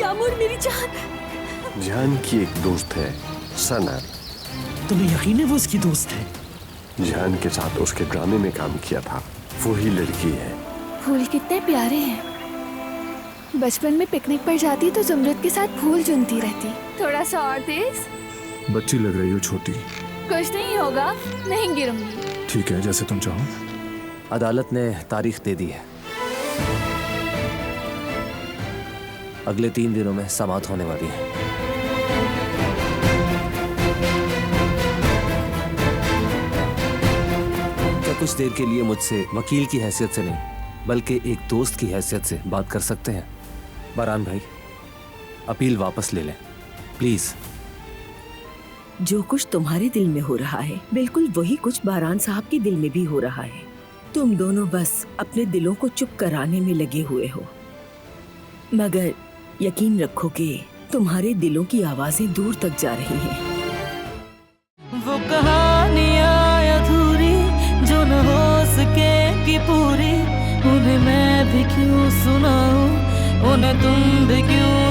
यामूर मेरी जान। जान की एक दोस्त है सना। तुम्हें यकीन है वो उसकी दोस्त है? जान के साथ उसके ड्रामे में काम किया था, वही लड़की है। फूल कितने प्यारे हैं। बचपन में पिकनिक पर जाती तो जुमरद के साथ फूल चुनती रहती। थोड़ा सा और तेज। बच्ची लग रही हो छोटी। कुछ नहीं होगा, नहीं गिरूंगी। ठीक है, जैसे तुम चाहो। अदालत ने तारीख दे दी है। अगले 3 दिनों में समाअत होने वाली है। क्या कुछ देर के लिए मुझसे वकील की हैसियत से नहीं बल्कि एक दोस्त की हैसियत से बात कर सकते हैं? बारान भाई, अपील वापस ले लें प्लीज। जो कुछ तुम्हारे दिल में हो रहा है बिल्कुल वही कुछ बारान साहब के दिल में भी हो रहा है। तुम दोनों बस अपने दिलों को चुप कराने में लगे हुए हो, मगर यकीन रखो कि तुम्हारे दिलों की आवाजें दूर तक जा रही हैं। वो कहानियाँ अधूरी जो न हो सके कि पूरी, उन्हें मैं भी क्यों सुनाऊं, उन्हें तुम भी क्यों